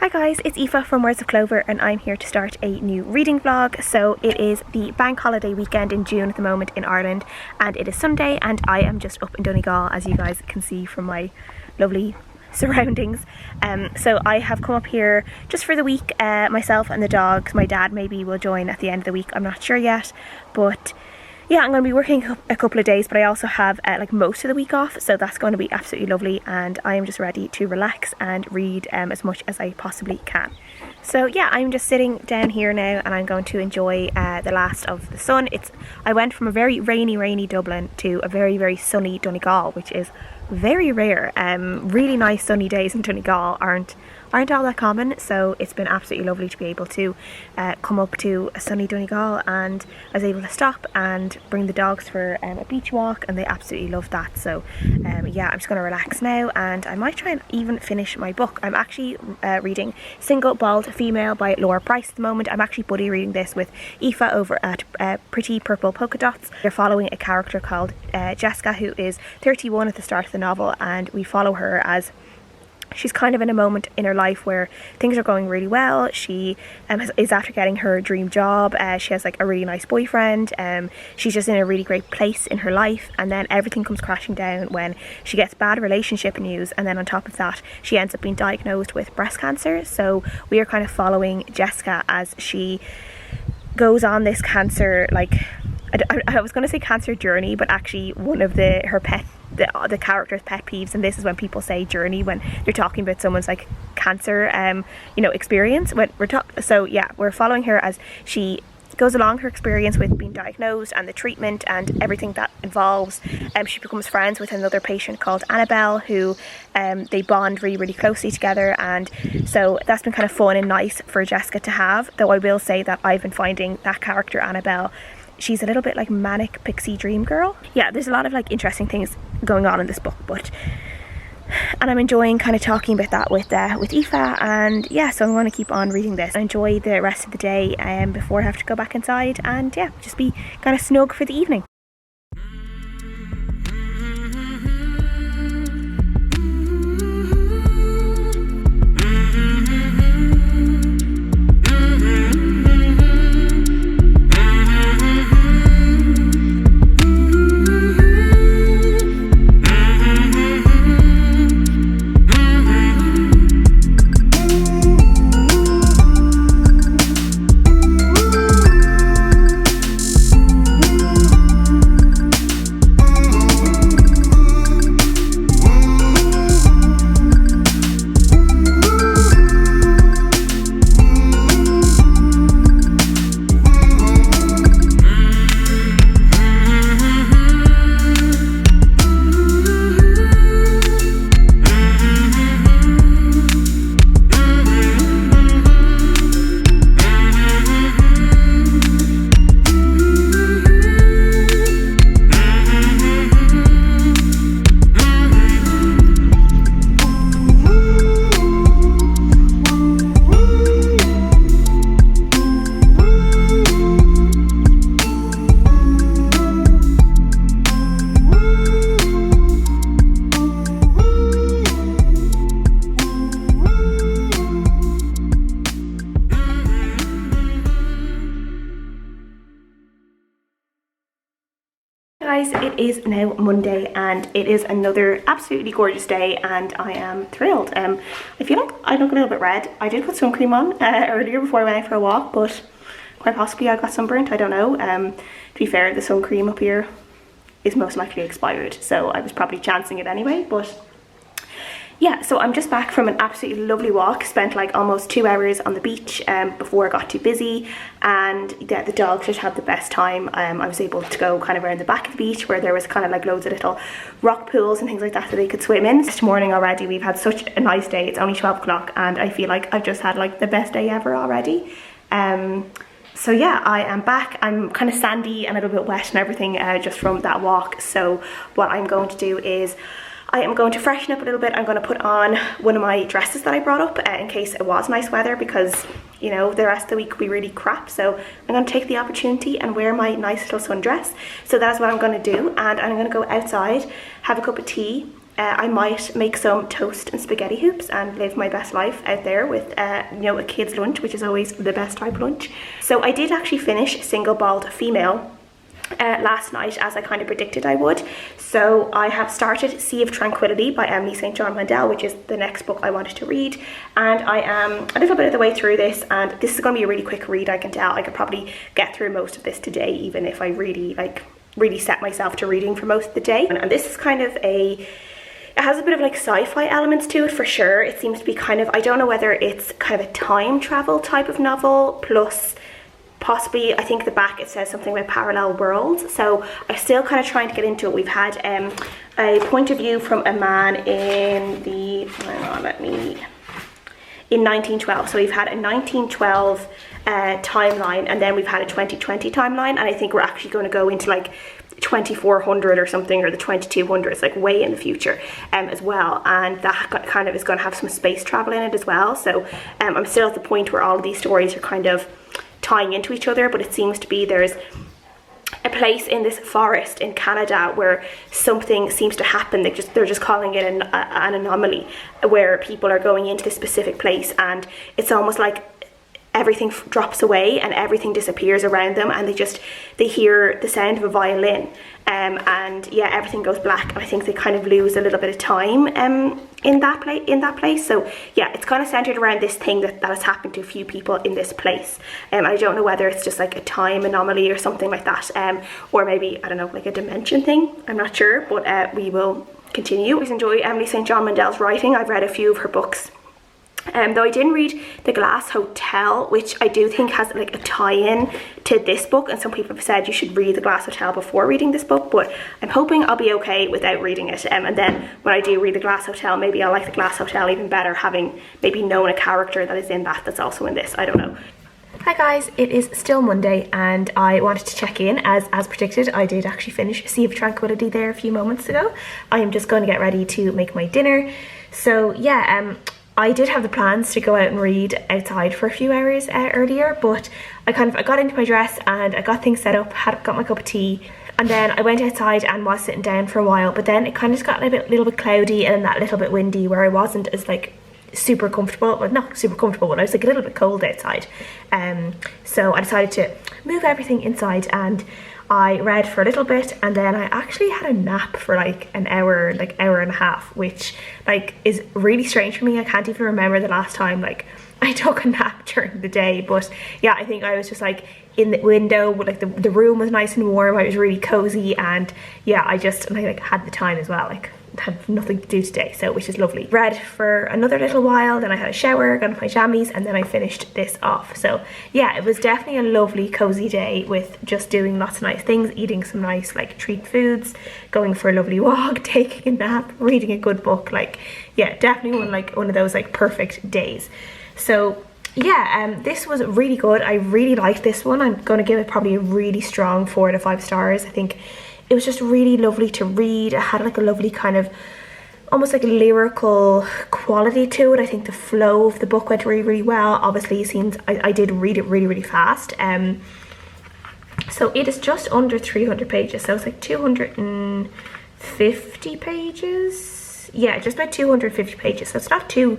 Hi guys, it's Aoife from Words of Clover and I'm here to start a new reading vlog. So it is the bank holiday weekend in June at the moment in Ireland and it is Sunday and I am just up in Donegal, as you guys can see from my lovely surroundings. So I have come up here just for the week, myself and the dogs. My dad maybe will join at the end of the week, I'm not sure yet, but yeah, I'm going to be working a couple of days, but I also have like most of the week off, so that's going to be absolutely lovely and I am just ready to relax and read as much as I possibly can. So yeah, I'm just sitting down here now and I'm going to enjoy the last of the sun. I went from a very rainy Dublin to a very sunny Donegal, which is very rare. Really nice sunny days in Donegal aren't all that common, so it's been absolutely lovely to be able to come up to a sunny Donegal, and I was able to stop and bring the dogs for a beach walk and they absolutely loved that. So yeah, I'm just going to relax now and I might try and even finish my book. I'm actually reading Single Bald Female by Laura Price at the moment. I'm actually buddy reading this with Aoife over at Pretty Purple Polka Dots. They're following a character called Jessica, who is 31 at the start of the novel, and we follow her as she's kind of in a moment in her life where things are going really well. She is after getting her dream job. She has like a really nice boyfriend. She's just in a really great place in her life, and then everything comes crashing down when she gets bad relationship news, and then on top of that she ends up being diagnosed with breast cancer. So we are kind of following Jessica as she goes on this cancer, like I was going to say cancer journey, but actually one of the character's pet peeves, and this is when people say journey when they're talking about someone's like cancer experience. When so yeah, we're following her as she goes along her experience with being diagnosed and the treatment and everything that involves. She becomes friends with another patient called Annabelle, who they bond really closely together, and so that's been kind of fun and nice for Jessica to have. Though I will say that I've been finding that character Annabelle, she's a little bit like manic pixie dream girl. Yeah, there's a lot of like interesting things going on in this book, and I'm enjoying kind of talking about that with Aoife, and yeah, so I'm going to keep on reading this. Enjoy the rest of the day before I have to go back inside, and yeah, just be kind of snug for the evening. Guys, it is now Monday and it is another absolutely gorgeous day and I am thrilled. I feel like I look a little bit red. I did put sun cream on earlier before I went out for a walk, but quite possibly I got sunburnt, I don't know. To be fair, the sun cream up here is most likely expired, so I was probably chancing it anyway, but yeah, so I'm just back from an absolutely lovely walk. Spent like almost 2 hours on the beach before I got too busy, and yeah, the dogs just had the best time. I was able to go kind of around the back of the beach where there was kind of like loads of little rock pools and things like that they could swim in. This morning already we've had such a nice day. It's only 12 o'clock and I feel like I've just had like the best day ever already. So yeah, I am back. I'm kind of sandy and a little bit wet and everything just from that walk. So what I'm going to do is I am going to freshen up a little bit. I'm going to put on one of my dresses that I brought up in case it was nice weather, because you know the rest of the week will be really crap. So I'm going to take the opportunity and wear my nice little sundress. So that's what I'm going to do, and I'm going to go outside, have a cup of tea, I might make some toast and spaghetti hoops and live my best life out there with, you know, a kid's lunch, which is always the best type of lunch. So I did actually finish Single Bald Female last night, as I kind of predicted I would. So I have started Sea of Tranquility by Emily St. John Mandel, which is the next book I wanted to read, and I am a little bit of the way through this, and this is going to be a really quick read. I can tell I could probably get through most of this today, even if I really set myself to reading for most of the day. And this is kind of it has a bit of like sci-fi elements to it for sure. It seems to be kind of, I don't know whether it's kind of a time travel type of novel, plus possibly, I think the back it says something about parallel worlds. So I'm still kind of trying to get into it. We've had a point of view from a man in the, in 1912. So we've had a 1912 timeline, and then we've had a 2020 timeline, and I think we're actually going to go into like 2400 or something, or the 2200s, like way in the future as well, and that kind of is going to have some space travel in it as well. So I'm still at the point where all of these stories are kind of tying into each other, but it seems to be there's a place in this forest in Canada where something seems to happen. They're just calling it an anomaly, where people are going into this specific place, and it's almost like everything drops away and everything disappears around them, and they hear the sound of a violin, and yeah, everything goes black, and I think they kind of lose a little bit of time in that place. So yeah, it's kind of centered around this thing that has happened to a few people in this place. I don't know whether it's just like a time anomaly or something like that, or maybe, I don't know, like a dimension thing. I'm not sure, but we will continue. I always enjoy Emily St. John Mandel's writing. I've read a few of her books. Though I didn't read The Glass Hotel, which I do think has like a tie-in to this book, and some people have said you should read The Glass Hotel before reading this book, but I'm hoping I'll be okay without reading it, and then when I do read The Glass Hotel, maybe I'll like The Glass Hotel even better, having maybe known a character that is in that's also in this. I don't know. Hi guys, it is still Monday, and I wanted to check in. As predicted, I did actually finish Sea of Tranquility there a few moments ago. I am just going to get ready to make my dinner. So yeah, I did have the plans to go out and read outside for a few hours earlier, but I got into my dress and I got things set up, got my cup of tea, and then I went outside and was sitting down for a while, but then it kind of just got a little bit cloudy and that little bit windy, where I wasn't as like super comfortable, well, not super comfortable, but I was like a little bit cold outside. So I decided to move everything inside, and I read for a little bit, and then I actually had a nap for like an hour, like hour and a half, which like is really strange for me. I can't even remember the last time like I took a nap during the day, but yeah, I think I was just like in the window, like the room was nice and warm, I was really cozy, and yeah, I like had the time as well, like had nothing to do today, so which is lovely. Read for another little while, then I had a shower, got into my jammies, and then I finished this off. So yeah, it was definitely a lovely cozy day with just doing lots of nice things, eating some nice like treat foods, going for a lovely walk, taking a nap, reading a good book. Like yeah, definitely one of those like perfect days. So yeah, this was really good. I really liked this one. I'm going to give it probably a really strong 4 out of 5 stars. I think it was just really lovely to read. It had like a lovely kind of almost like a lyrical quality to it. I think the flow of the book went really, really well. Obviously, it seems I did read it really, really fast. So it is just under 300 pages. So it's like 250 pages. Yeah, just about 250 pages. So it's not too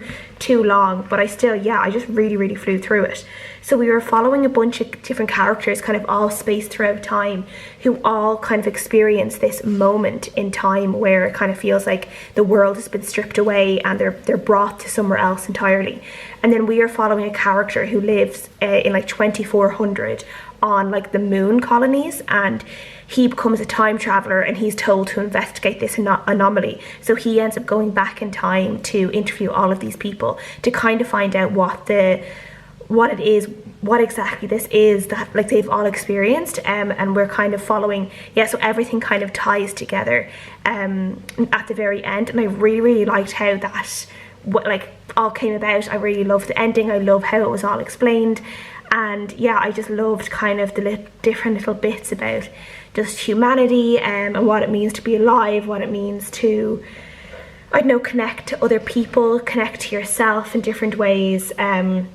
long, but I just really, really flew through it. So we were following a bunch of different characters, kind of all spaced throughout time, who all kind of experience this moment in time where it kind of feels like the world has been stripped away and they're brought to somewhere else entirely. And then we are following a character who lives in like 2400 on like the moon colonies, and he becomes a time traveler, and he's told to investigate this anomaly. So he ends up going back in time to interview all of these people to kind of find out what exactly this is that like they've all experienced, and we're kind of following, so everything kind of ties together at the very end. And I really, really liked how that all came about. I really loved the ending. I love how it was all explained, and yeah, I just loved kind of the different little bits about just humanity, and what it means to be alive, what it means to, I don't know, connect to other people, connect to yourself in different ways, and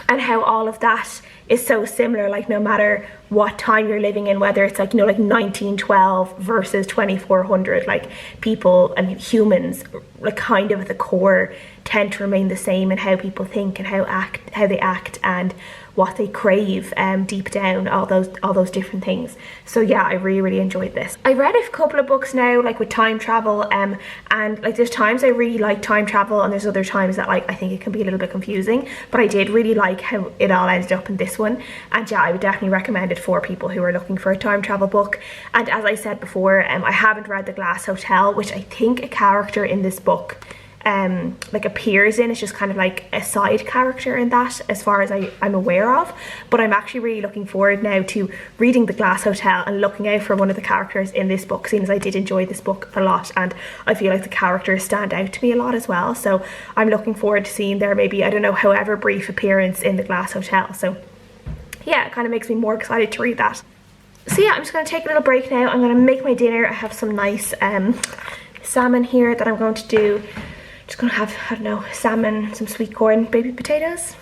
how all of that is so similar. Like no matter what time you're living in, whether it's like, you know, like 1912 versus 2400, like people and humans, like kind of at the core, tend to remain the same in how people think and how they act and what they crave deep down, all those different things. So yeah, I really enjoyed this. I read a couple of books now, like with time travel, and like there's times I really like time travel, and there's other times that like I think it can be a little bit confusing, but I did really like how it all ended up in this one. And yeah, I would definitely recommend it for people who are looking for a time travel book. And as I said before, I haven't read The Glass Hotel, which I think a character in this book like appears in. It's just kind of like a side character in that, as far as I'm aware of. But I'm actually really looking forward now to reading The Glass Hotel and looking out for one of the characters in this book, seeing as I did enjoy this book a lot, and I feel like the characters stand out to me a lot as well. So I'm looking forward to seeing their, maybe, I don't know, however brief appearance in The Glass Hotel. So yeah, it kind of makes me more excited to read that. So yeah, I'm just going to take a little break now. I'm going to make my dinner. I have some nice salmon here that I'm going to do. Just gonna have, I don't know, salmon, some sweet corn, baby potatoes.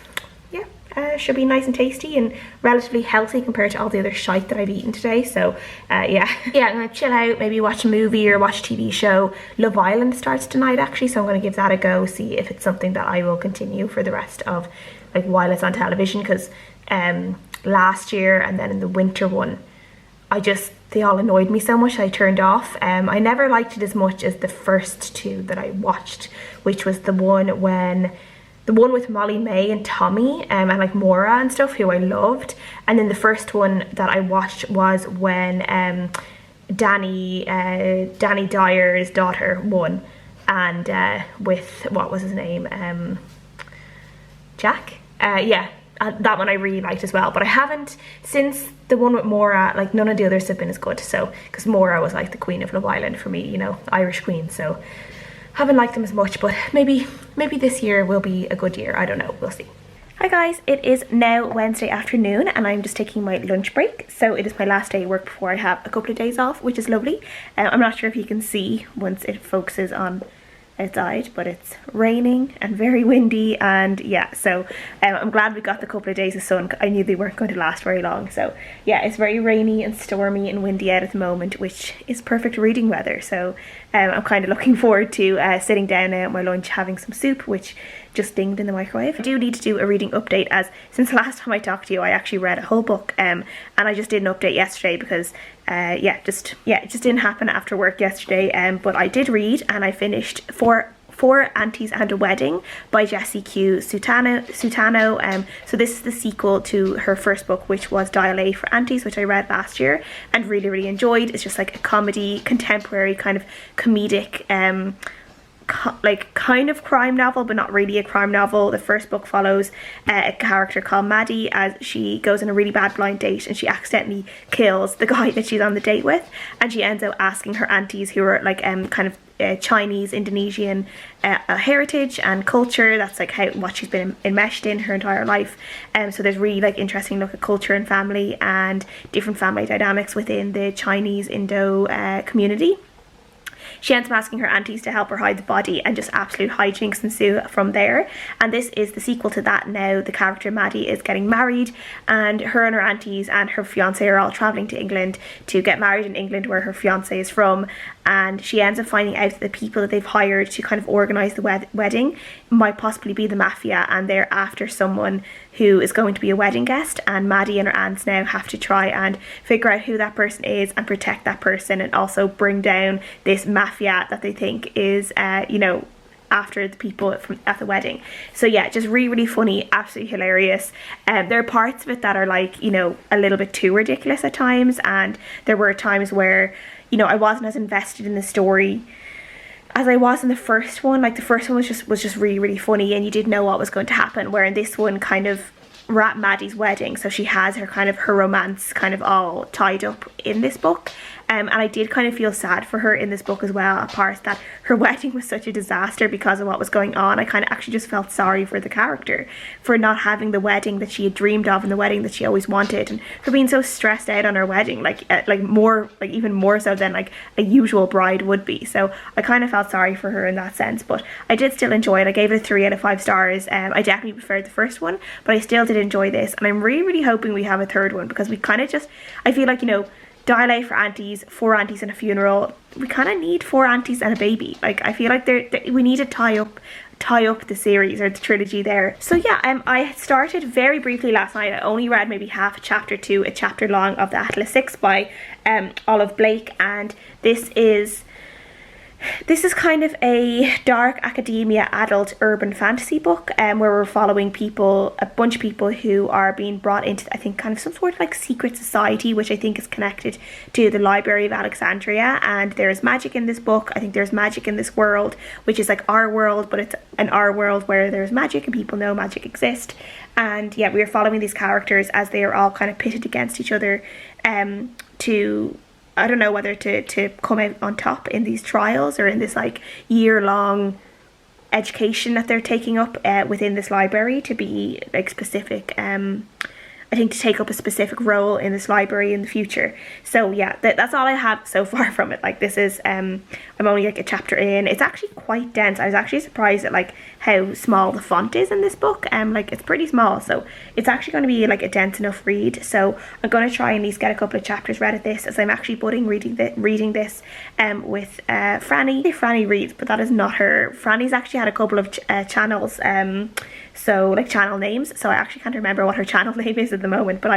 Yeah, should be nice and tasty and relatively healthy compared to all the other shite that I've eaten today. So yeah, I'm gonna chill out, maybe watch a movie or watch a TV show. Love Island starts tonight actually, so I'm gonna give that a go, see if it's something that I will continue for the rest of, like, while it's on television, because last year and then in the winter one, they all annoyed me so much I turned off. I never liked it as much as the first two that I watched, which was the one with Molly May and Tommy, and like Maura and stuff, who I loved. And then the first one that I watched was when Danny Dyer's daughter won, and with, what was his name, Jack? Yeah. That one I really liked as well, but I haven't, since the one with Maura, like none of the others have been as good. So, because Maura was like the queen of Love Island for me, you know, Irish queen, so haven't liked them as much, but maybe this year will be a good year. I don't know, we'll see. Hi guys, it is now Wednesday afternoon and I'm just taking my lunch break. So it is my last day of work before I have a couple of days off, which is lovely. I'm not sure if you can see once it focuses on outside, but it's raining and very windy, and yeah, so I'm glad we got the couple of days of sun. I knew they weren't going to last very long. So yeah, it's very rainy and stormy and windy out at the moment, which is perfect reading weather. So I'm kind of looking forward to sitting down now at my lunch, having some soup, which just dinged in the microwave. I do need to do a reading update, as since the last time I talked to you I actually read a whole book, and I just did an update yesterday because it just didn't happen after work yesterday, but I did read and I finished Four Aunties and a Wedding by Jessie Q Sutanto. So this is the sequel to her first book, which was Dial A for Aunties, which I read last year and really enjoyed. It's just like a comedy, contemporary kind of comedic like kind of crime novel, but not really a crime novel. The first book follows a character called Maddie as she goes on a really bad blind date and she accidentally kills the guy that she's on the date with, and she ends up asking her aunties, who are like kind of Chinese, Indonesian heritage and culture. That's like what she's been enmeshed in her entire life. So there's really like interesting look at culture and family and different family dynamics within the Chinese Indo community. She ends up asking her aunties to help her hide the body, and just absolute hijinks ensue from there. And this is the sequel to that now. The character Maddie is getting married, and her aunties and her fiance are all travelling to England to get married in England, where her fiance is from. And she ends up finding out that the people that they've hired to kind of organise the wedding might possibly be the mafia, and they're after someone who is going to be a wedding guest, and Maddie and her aunts now have to try and figure out who that person is and protect that person, and also bring down this mafia that they think is you know, after the people at the wedding. So yeah, just really funny, absolutely hilarious. There are parts of it that are like, you know, a little bit too ridiculous at times, and there were times where, you know, I wasn't as invested in the story as I was in the first one. Like the first one was just really funny, and you didn't know what was going to happen, where in this one kind of we're at Maddie's wedding, so she has her romance kind of all tied up in this book, And I did kind of feel sad for her in this book as well, apart that her wedding was such a disaster because of what was going on. I kind of actually just felt sorry for the character for not having the wedding that she had dreamed of and the wedding that she always wanted, and for being so stressed out on her wedding, even more so than like a usual bride would be. So I kind of felt sorry for her in that sense, but I did still enjoy it. I gave it a 3 out of 5 stars. I definitely preferred the first one, but I still did enjoy this, and I'm really hoping we have a third one, because we kind of just, I feel like, you know, Dial for Aunties, 4 aunties and a funeral. We kind of need 4 aunties and a baby. Like, I feel like we need to tie up the series or the trilogy there. So yeah, I started very briefly last night. I only read maybe half a chapter to a chapter long of the Atlas 6 by Olive Blake, and this is kind of a dark academia adult urban fantasy book where we're following a bunch of people who are being brought into, I think, kind of some sort of like secret society, which I think is connected to the Library of Alexandria. And there's magic in this book. I think there's magic in this world, which is like our world, but it's an our world where there's magic and people know magic exists. And yeah, we're following these characters as they are all kind of pitted against each other to, I don't know whether to come out on top in these trials or in this like year-long education that they're taking up within this library to be like specific, I think to take up a specific role in this library in the future. So yeah, that's all I have so far from it. Like, this is I'm only like a chapter in. It's actually quite dense. I was actually surprised at like how small the font is in this book. Like, it's pretty small, so it's actually going to be like a dense enough read. So I'm going to try and at least get a couple of chapters read at this, as I'm actually reading this with Franny. Franny reads, but that is not her. Franny's actually had a couple of channels, so like channel names, so I actually can't remember what her channel name is at the moment, but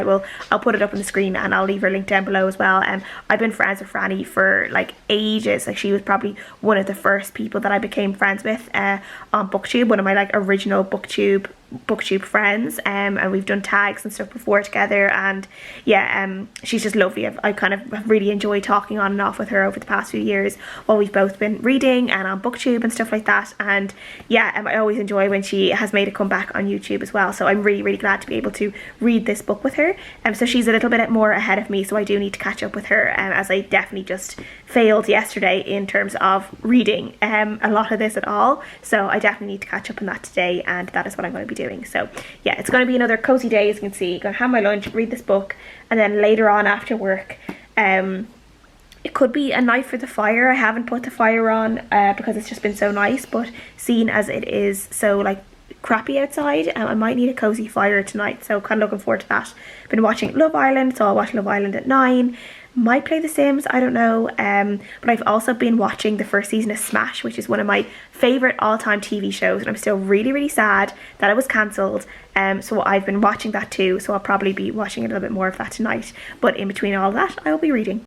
I'll put it up on the screen, and I'll leave her link down below as well. I've been friends with Franny for like ages. Like, she was probably one of the first people that I became friends with on BookTube, one of my like original BookTube friends, and we've done tags and stuff before together. And yeah, she's just lovely. I kind of really enjoyed talking on and off with her over the past few years while we've both been reading and on BookTube and stuff like that. And yeah, I always enjoy when she has made a comeback on YouTube as well, so I'm really glad to be able to read this book with her. So she's a little bit more ahead of me, so I do need to catch up with her, as I definitely just failed yesterday in terms of reading a lot of this at all. So I definitely need to catch up on that today, and that is what I'm going to be doing. So yeah, it's going to be another cozy day. As you can see, going to have my lunch, read this book, and then later on after work, it could be a night for the fire. I haven't put the fire on because it's just been so nice, but seeing as it is so like crappy outside, I might need a cozy fire tonight, so kind of looking forward to that. Been watching Love Island, so I'll watch Love Island at 9. Might play The Sims, I don't know, but I've also been watching the first season of Smash, which is one of my favourite all-time TV shows, and I'm still really sad that it was cancelled. So I've been watching that too, so I'll probably be watching a little bit more of that tonight, but in between all that I will be reading.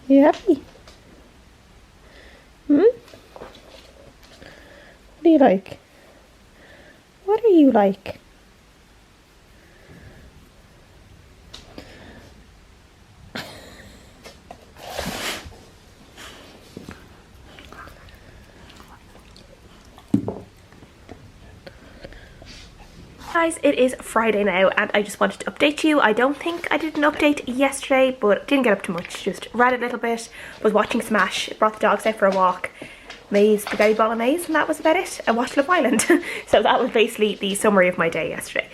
You happy? What do you like? What are you like? Guys, it is Friday now, and I just wanted to update you. I don't think I did an update yesterday, but didn't get up too much. Just read a little bit, was watching Smash, brought the dogs out for a walk, made spaghetti bolognese, and that was about it. I watched Love Island. So that was basically the summary of my day yesterday.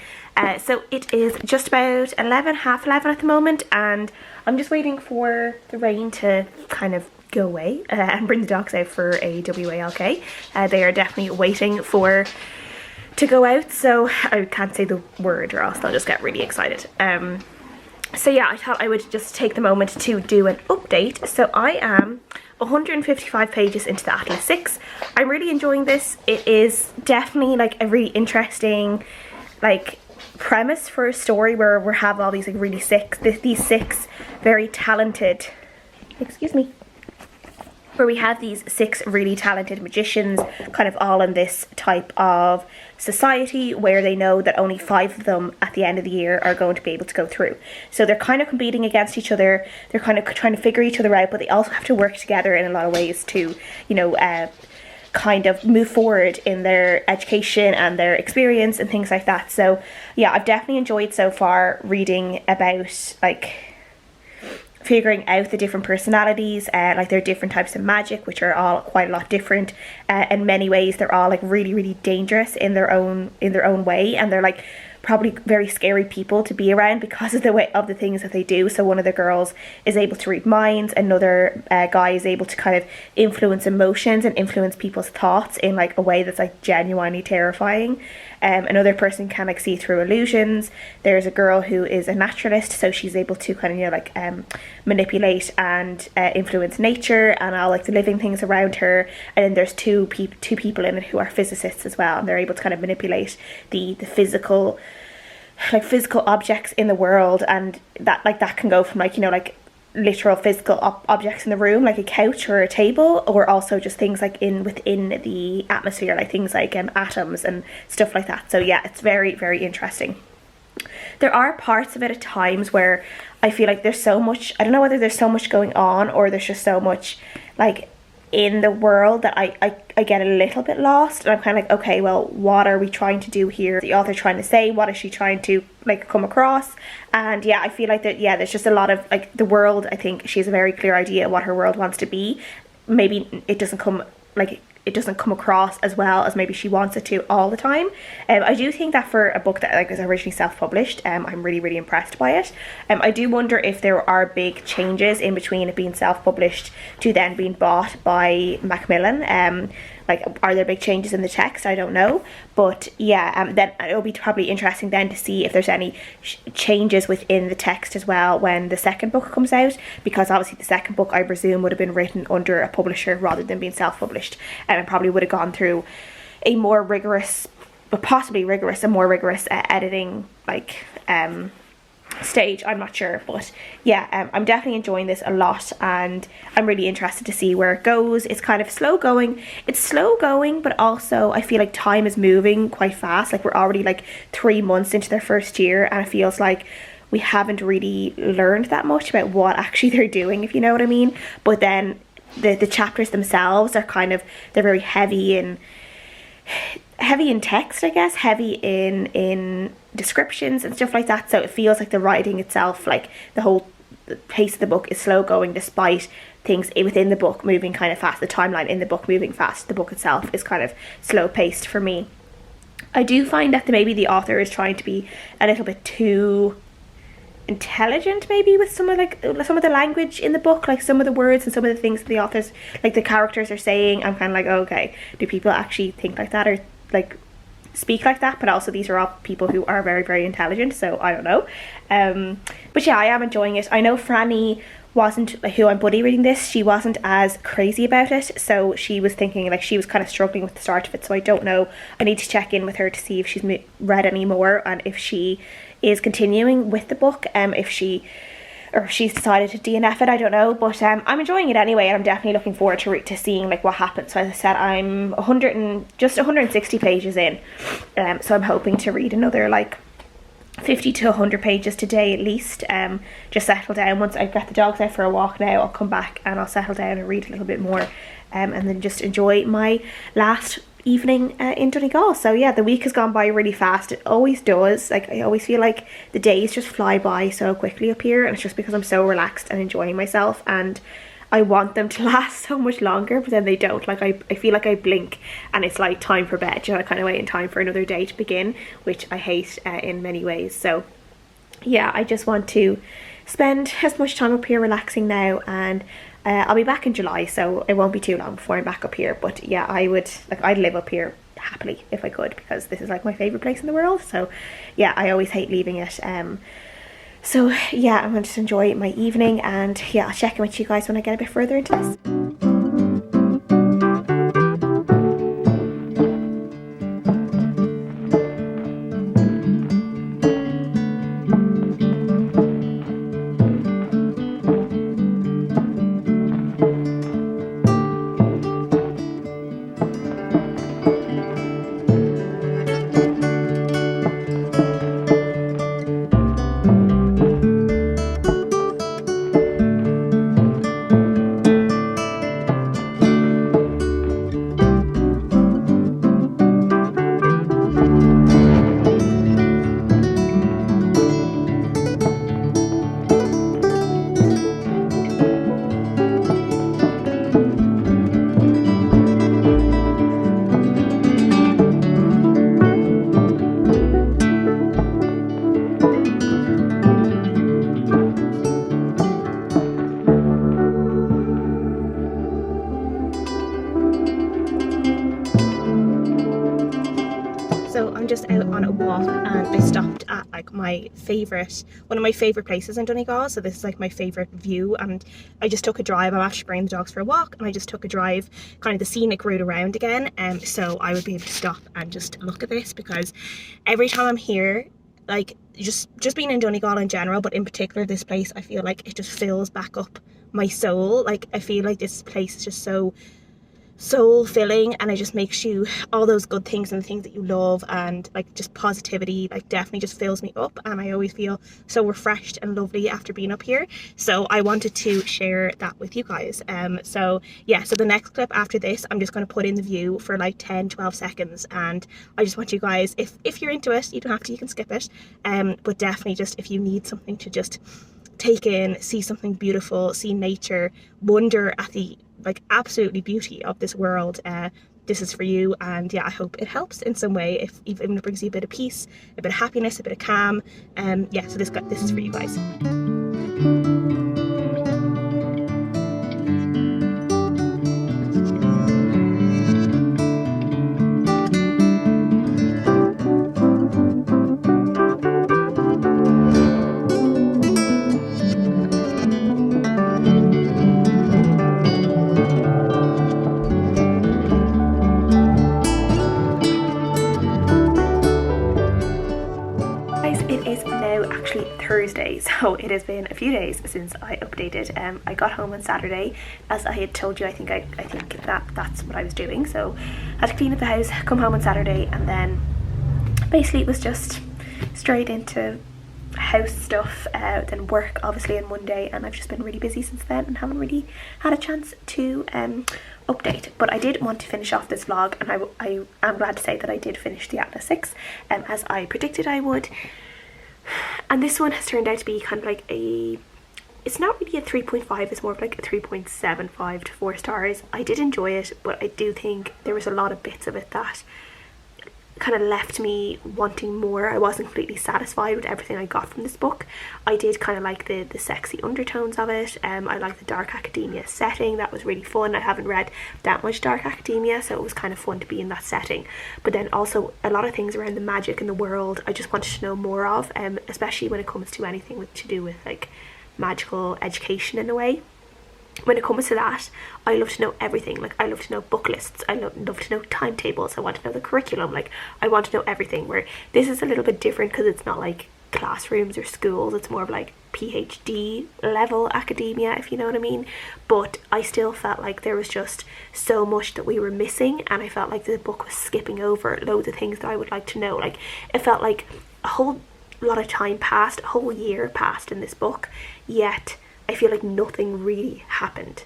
So it is just about half 11 at the moment, and I'm just waiting for the rain to kind of go away and bring the dogs out for a WALK. They are definitely waiting to go out, so I can't say the word or else they'll just get really excited. So yeah, I thought I would just take the moment to do an update. So I am 155 pages into the Atlas 6. I'm really enjoying this. It is definitely like a really interesting like premise for a story where we have all these like really these six very talented, excuse me, where we have these 6 really talented magicians kind of all in this type of society where they know that only 5 of them at the end of the year are going to be able to go through. So they're kind of competing against each other. They're kind of trying to figure each other out, but they also have to work together in a lot of ways to, you know, kind of move forward in their education and their experience and things like that. So yeah, I've definitely enjoyed so far reading about like figuring out the different personalities, like their different types of magic, which are all quite a lot different. In many ways they're all like really, really dangerous in their own way, and they're like probably very scary people to be around because of the way of the things that they do. So one of the girls is able to read minds, another guy is able to kind of influence emotions and influence people's thoughts in like a way that's like genuinely terrifying. Another person can like see through illusions. There's a girl who is a naturalist, so she's able to kind of, you know, like manipulate and influence nature and all like the living things around her. And then there's two people in it who are physicists as well, and they're able to kind of manipulate the physical objects in the world, and that can go from like, you know, like literal physical objects in the room, like a couch or a table, or also just things like within the atmosphere, like things like atoms and stuff like that. So yeah, it's very, very interesting. There are parts of it at times where I feel like there's so much, I don't know whether there's so much going on or there's just so much like in the world that I get a little bit lost, and I'm kind of like, okay, well, what are we trying to do here? The author trying to say, what is she trying to like come across? And yeah, I feel like that, yeah, there's just a lot of like the world, I think she has a very clear idea of what her world wants to be. Maybe it doesn't come across as well as maybe she wants it to all the time. I do think that for a book that like was originally self-published, I'm really, really impressed by it. I do wonder if there are big changes in between it being self-published to then being bought by Macmillan. Like, are there big changes in the text? I don't know. But yeah, then it'll be probably interesting then to see if there's any changes within the text as well when the second book comes out, because obviously the second book, I presume, would have been written under a publisher rather than being self-published, and it probably would have gone through a more rigorous, but possibly rigorous, a more rigorous editing like stage. I'm not sure, but yeah, I'm definitely enjoying this a lot, and I'm really interested to see where it goes. It's kind of slow going, but also I feel like time is moving quite fast. Like, we're already like 3 months into their first year, and it feels like we haven't really learned that much about what actually they're doing, if you know what I mean. But then the chapters themselves are kind of, they're very heavy in text, I guess, heavy in descriptions and stuff like that. So it feels like the writing itself, like the pace of the book is slow going, despite things within the book moving kind of fast, the timeline in the book moving fast. The book itself is kind of slow paced for me. I do find that maybe the author is trying to be a little bit too intelligent maybe with some of the language in the book, like some of the words and some of the things that the authors, like the characters, are saying. I'm kind of like, okay, do people actually think like that or like speak like that? But also these are all people who are very, very intelligent, so I don't know. But yeah, I am enjoying it. I know Franny wasn't, who I'm buddy reading this, she wasn't as crazy about it, so she was thinking, like, she was kind of struggling with the start of it, so I don't know. I need to check in with her to see if she's read any more and if she is continuing with the book, if she's decided to DNF it, I don't know. But I'm enjoying it anyway, and I'm definitely looking forward to seeing like what happens. So as I said, I'm 160 pages in, so I'm hoping to read another like 50 to 100 pages today at least. Just settle down. Once I get the dogs out for a walk now, I'll come back and I'll settle down and read a little bit more, and then just enjoy my last evening in Donegal. So yeah, the week has gone by really fast. It always does. Like, I always feel like the days just fly by so quickly up here, and it's just because I'm so relaxed and enjoying myself, and I want them to last so much longer, but then they don't. Like, I feel like I blink and it's like time for bed, you know, I kind of wait in time for another day to begin, which I hate in many ways. So yeah, I just want to spend as much time up here relaxing now, and I'll be back in July, so it won't be too long before I'm back up here. But yeah, I'd live up here happily if I could, because this is like my favourite place in the world. So yeah, I always hate leaving it. So yeah, I'm going to just enjoy my evening, and yeah, I'll check in with you guys when I get a bit further into this. I'm just out on a walk and I stopped at like one of my favourite places in Donegal. So this is like my favourite view, and I just took a drive. I'm actually bringing the dogs for a walk, and I just took a drive kind of the scenic route around again. So I would be able to stop and just look at this, because every time I'm here, like just being in Donegal in general, but in particular this place, I feel like it just fills back up my soul. Like I feel like this place is just so soul filling, and it just makes you all those good things and the things that you love, and like just positivity, like definitely just fills me up, and I always feel so refreshed and lovely after being up here. So I wanted to share that with you guys. So yeah, so the next clip after this, I'm just going to put in the view for like 10-12 seconds, and I just want you guys, if you're into it, you don't have to, you can skip it, but definitely just if you need something to just take in, see something beautiful, see nature, wonder at the like absolutely beauty of this world, this is for you. And yeah, I hope it helps in some way, if even it brings you a bit of peace, a bit of happiness, a bit of calm. Yeah, so this is for you guys. It is now actually Thursday, so it has been a few days since I updated. I got home on Saturday, as I had told you. I think that's what I was doing. So I had to clean up the house, come home on Saturday, and then basically it was just straight into house stuff, then work obviously on Monday, and I've just been really busy since then and haven't really had a chance to update. But I did want to finish off this vlog, and I am glad to say that I did finish the Atlas 6 as I predicted I would. And this one has turned out to be kind of like it's not really a 3.5, it's more of like a 3.75 to 4 stars. I did enjoy it, but I do think there was a lot of bits of it that kind of left me wanting more. I wasn't completely satisfied with everything I got from this book. I did kind of like the sexy undertones of it. I like the dark academia setting. That was really fun. I haven't read that much dark academia, so it was kind of fun to be in that setting. But then also a lot of things around the magic in the world I just wanted to know more of, especially when it comes to anything to do with like magical education in a way. When it comes to that, I love to know everything. Like I love to know book lists, I love to know timetables, I want to know the curriculum, like I want to know everything. Where this is a little bit different because it's not like classrooms or schools, it's more of like PhD level academia, if you know what I mean. But I still felt like there was just so much that we were missing, and I felt like the book was skipping over loads of things that I would like to know. Like it felt like a whole lot of time passed, a whole year passed in this book, yet I feel like nothing really happened.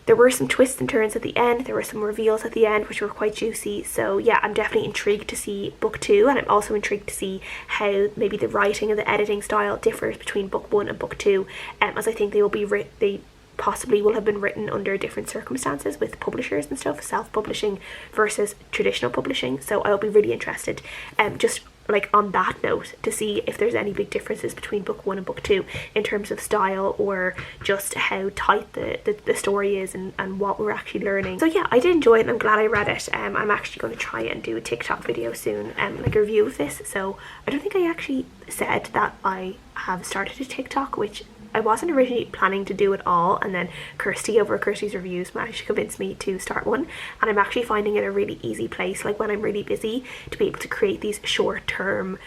There were some twists and turns at the end, there were some reveals at the end which were quite juicy. So yeah, I'm definitely intrigued to see book 2, and I'm also intrigued to see how maybe the writing and the editing style differs between book 1 and book 2, as I think they possibly will have been written under different circumstances with publishers and stuff, self-publishing versus traditional publishing. So I'll be really interested, just like on that note, to see if there's any big differences between book 1 and book 2 in terms of style, or just how tight the story is, and what we're actually learning. So yeah, I did enjoy it and I'm glad I read it. I'm actually going to try and do a TikTok video soon, like a review of this. So I don't think I actually said that I have started a TikTok, which I wasn't originally planning to do at all, and then Kirsty over Kirsty's Reviews managed to convince me to start one, and I'm actually finding it a really easy place, like when I'm really busy, to be able to create these short-term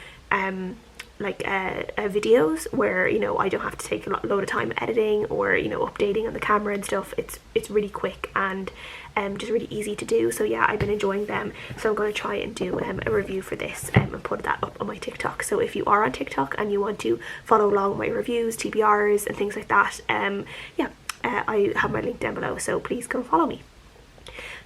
videos where, you know, I don't have to take a load of time editing or, you know, updating on the camera and stuff. It's really quick and just really easy to do. So yeah, I've been enjoying them, so I'm going to try and do a review for this and put that up on my TikTok. So if you are on TikTok and you want to follow along my reviews, TBRs and things like that, I have my link down below, so please come follow me.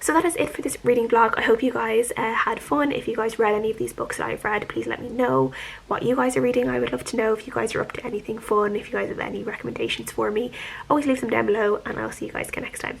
So that is it for this reading vlog. I hope you guys had fun. If you guys read any of these books that I've read, please let me know what you guys are reading. I would love to know if you guys are up to anything fun, if you guys have any recommendations for me. Always leave them down below, and I'll see you guys again next time.